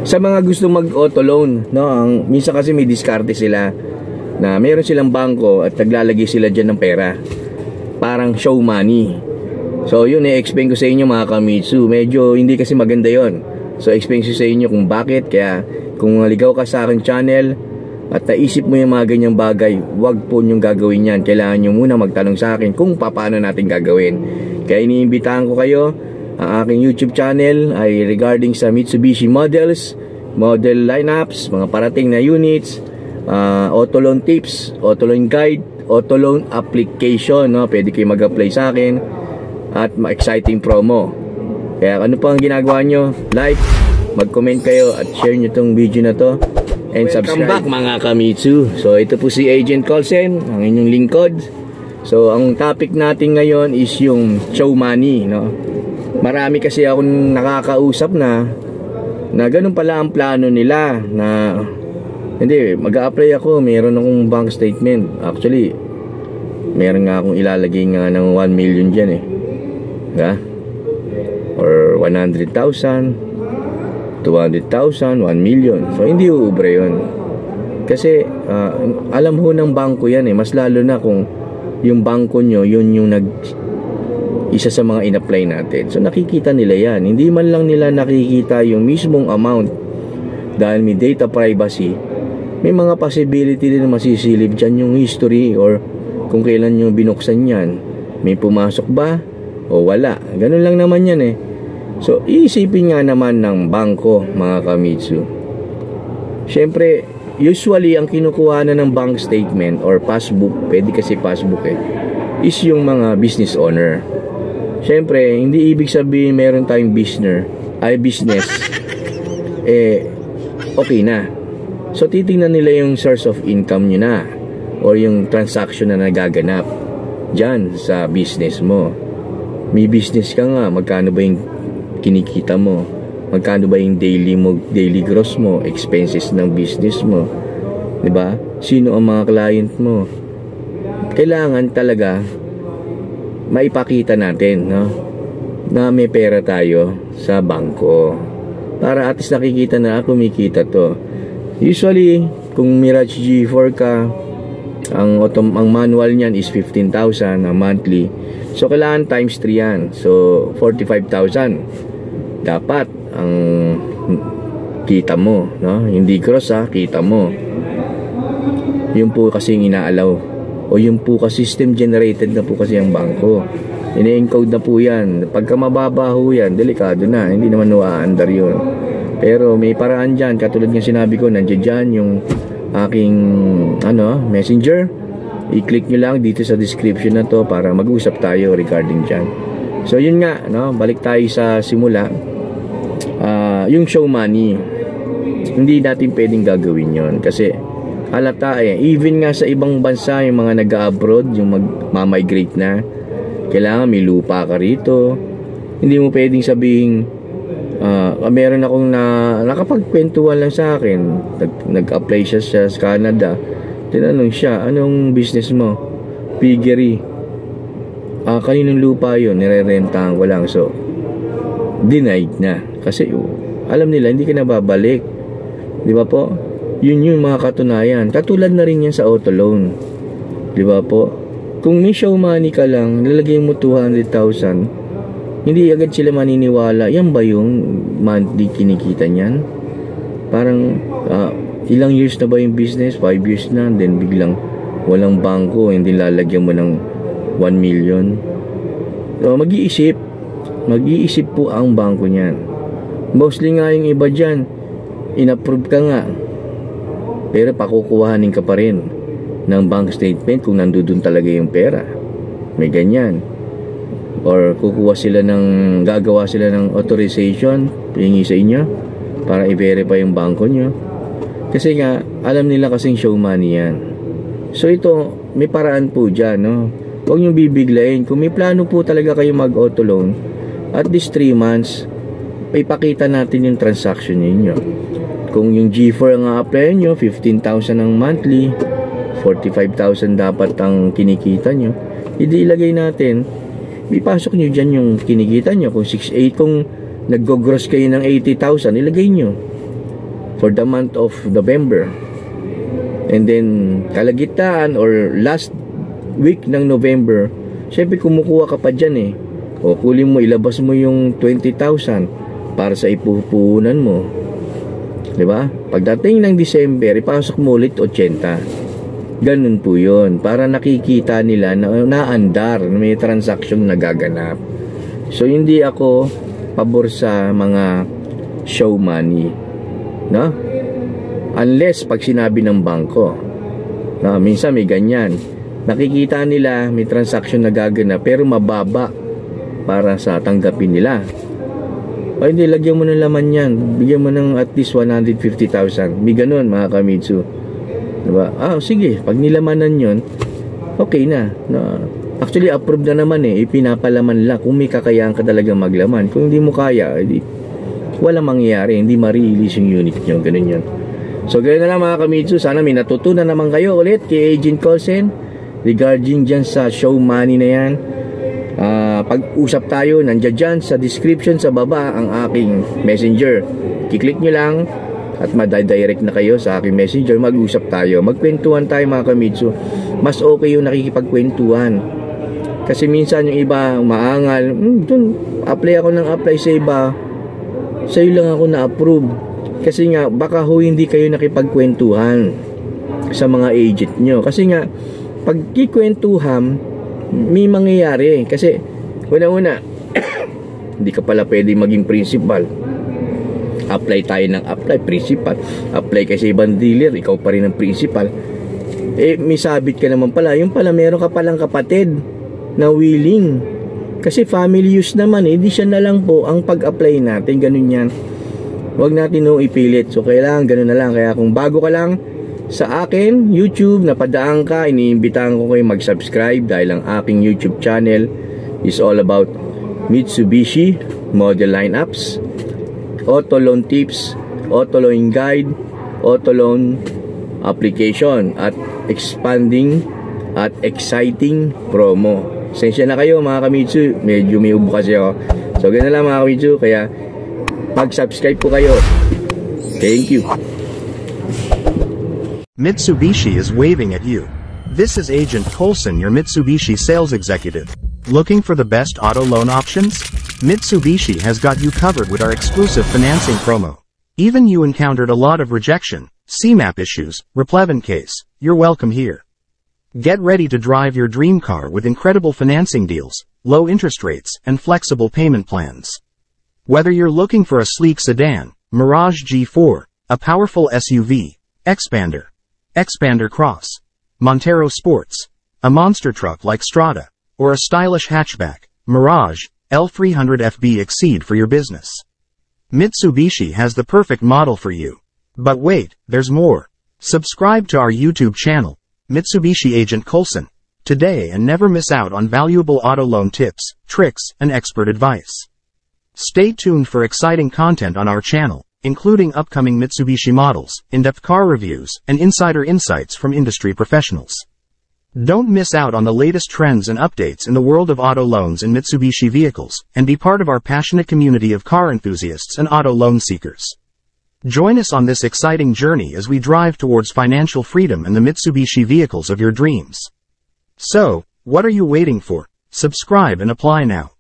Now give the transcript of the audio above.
Sa mga gusto mag-auto loan, no, minsan kasi may diskarte sila na meron silang bangko at naglalagay sila dyan ng pera. Parang show money. So yun, i-explain ko sa inyo mga Kamitsu. Medyo hindi kasi maganda yon. So explain ko sa inyo kung bakit. Kaya kung naligaw ka sa aking channel at naisip mo yung mga ganyang bagay, wag po nyong gagawin yan. Kailangan nyo muna magtanong sa akin kung paano natin gagawin. Kaya iniimbitahan ko kayo. Ang aking YouTube channel ay regarding sa Mitsubishi models, model lineups, mga parating na units, auto loan tips, auto loan guide, auto loan application, no? Pwede kayo mag-apply sa akin at exciting promo. Kaya ano pa ang ginagawa nyo? Like, mag-comment kayo at share nyo tong video na to and subscribe. Welcome back mga Kamitsu. So ito po si Agent Colsen, ang inyong lingkod. So ang topic natin ngayon is yung show money, no? Marami kasi akong nakakausap na ganun pala ang plano nila na hindi, mag-a-apply ako, meron akong bank statement. Actually, meron nga akong ilalagay nga ng 1 million dyan eh. Diba? Or 100,000, 200,000, 1 million. So hindi uubre yun. Kasi alam ho ng bangko yan eh. Mas lalo na kung yung bangko nyo, yun yung isa sa mga in-apply natin. So nakikita nila yan. Hindi man lang nila nakikita yung mismong amount. Dahil may data privacy, may mga possibility din na masisilip dyan yung history or kung kailan nyo binuksan yan. May pumasok ba o wala. Ganun lang naman yan eh. So iisipin nga naman ng bangko mga Kamitsu. Siyempre, usually ang kinukuha na ng bank statement or passbook, pwede kasi passbook eh, is yung mga business owner. Siyempre, hindi ibig sabihin meron tayong business okay na. So titingnan nila yung source of income nyo na or yung transaction na nagaganap dyan sa business mo. May business ka nga, magkano ba yung kinikita mo? Magkano ba yung daily gross mo, expenses ng business mo? 'Di ba? Sino ang mga client mo? Kailangan talaga maipakita natin, no, na may pera tayo sa bangko para at least nakikita na kumikita to. Usually kung Mirage G4 ka, ang manual niyan is 15,000 a monthly. So kailangan times 3 yan. So 45,000 dapat ang kita mo, no? Hindi gross kita mo. Yun po kasi inaalaw. O yung po kasi system generated na po kasi ang bangko. Ine-encode na po yan. Pagka mababa ho yan, delikado na. Hindi naman no-aandar yun. Pero may paraan dyan. Katulad ng sinabi ko, nandiyan dyan yung aking messenger. I-click nyo lang dito sa description na to para mag-usap tayo regarding dyan. So yun nga, no? Balik tayo sa simula. Yung show money, hindi natin pwedeng gagawin yon kasi halata eh. Even nga sa ibang bansa, yung mga nag-abroad, yung mag-migrate na, kailangan may lupa ka rito. Hindi mo pwedeng sabihin meron akong nakapagkwentuhan lang sa akin, nag-apply siya sa Canada, tinanong siya, anong business mo? Piggery. Kaninong lupa yun? Nire-rentahan ko lang. So denied na kasi alam nila hindi ka na babalik, di ba po? Yun yung mga katunayan. Katulad na rin yan sa auto loan, di ba po? Kung may show money ka lang, lalagay mo 200,000, hindi agad sila maniniwala. Yan ba yung monthly kinikita niyan? Parang ilang years na ba yung business? 5 years na, then biglang walang bangko, hindi lalagyan mo ng 1 million. So mag-iisip po ang bangko niyan. Mostly nga yung iba dyan, in-approve ka nga, pero pakukuhanin ka pa rin ng bank statement kung nandun talaga yung pera. May ganyan. Or gagawa sila ng authorization, hihingi sa inyo para i-verify yung bangko nyo. Kasi nga, alam nila kasing show money yan. So ito, may paraan po dyan, no? Huwag nyo bibiglayin. Kung may plano po talaga kayo mag-auto loan, at least 3 months, ipakita natin yung transaction ninyo. Kung yung G4 ang a-apply nyo, 15,000 ang monthly, 45,000 dapat ang kinikita nyo, hindi ilagay natin, ipasok nyo dyan yung kinikita nyo. Kung 6,800, kung nag-gross kayo ng 80,000, ilagay nyo. for the month of November. And then, kalagitnaan or last week ng November, syempre kumukuha ka pa dyan eh. O kunin mo, ilabas mo yung 20,000 para sa ipupuhunan mo. Diba? Pagdating ng December, ipasok mo ulit 80. Ganun po yun. Para nakikita nila na naandar, may transaction na gaganap. So, hindi ako pabor sa mga show money. No? Unless pag sinabi ng bangko. No? Minsan may ganyan. Nakikita nila may transaction na gaganap pero mababa para sa tanggapin nila. O hindi, lagyan mo ng laman yan. Bigyan mo ng at least 150,000. May ganun mga kamitsu. Diba? Sige. Pag nilamanan yon, okay na. No? Actually, approved na naman eh. Ipinapalaman lang kung may kakayaan ka talaga maglaman. Kung hindi mo kaya, wala mangyayari. Hindi ma-release yung unit nyo. Ganun yun. So, ganun na lang mga kamitsu. Sana may natutunan naman kayo ulit kay Agent Colson regarding dyan sa show money na yan. Pag-usap tayo, nandiyan dyan sa description sa baba ang aking messenger. Kiklik nyo lang at madadirect na kayo sa aking messenger. Mag-usap tayo, magkwentuhan tayo mga kamitsu. Mas okay yung nakikipagkwentuhan. Kasi minsan yung iba maangal, apply ako ng apply sa iba, sa'yo lang ako na-approve. Kasi nga baka hindi kayo nakipagkwentuhan sa mga agent nyo. Kasi nga pag kikwentuhan, may mangyayari. Kasi una-una hindi ka pala pwede maging principal. Apply tayo ng apply, principal. Apply ka sa ibang dealer, ikaw pa rin ang principal. May sabit ka naman pala. Yung pala meron ka palang kapatid na willing. Kasi family use naman di siya na lang po ang pag-apply natin. Ganun yan. Huwag natin ipilit. So kailangan ganun na lang. Kaya kung bago ka lang sa akin, YouTube, napadaan ka, iniimbitahan ko kayo mag-subscribe dahil ang aking YouTube channel is all about Mitsubishi model lineups, auto loan tips, auto loan guide, auto loan application at expanding at exciting promo. Sensya na kayo mga kamitsu, medyo may ubo kasi ako. So ganun lang mga kamitsu, kaya mag-subscribe po kayo. Thank you. Mitsubishi is waving at you. This is Agent Colson, your Mitsubishi sales executive. Looking for the best auto loan options? Mitsubishi has got you covered with our exclusive financing promo. Even you encountered a lot of rejection, CMAP issues, replevin case, you're welcome here. Get ready to drive your dream car with incredible financing deals, low interest rates, and flexible payment plans. Whether you're looking for a sleek sedan, Mirage G4, a powerful SUV, Expander Cross, Montero Sports, a monster truck like Strada, or a stylish hatchback, Mirage, L300FB Exceed for your business. Mitsubishi has the perfect model for you. But wait, there's more. Subscribe to our YouTube channel, Mitsubishi Agent Colson, today and never miss out on valuable auto loan tips, tricks, and expert advice. Stay tuned for exciting content on our channel, including upcoming Mitsubishi models, in-depth car reviews, and insider insights from industry professionals. Don't miss out on the latest trends and updates in the world of auto loans and Mitsubishi vehicles, and be part of our passionate community of car enthusiasts and auto loan seekers. Join us on this exciting journey as we drive towards financial freedom and the Mitsubishi vehicles of your dreams. So, what are you waiting for? Subscribe and apply now.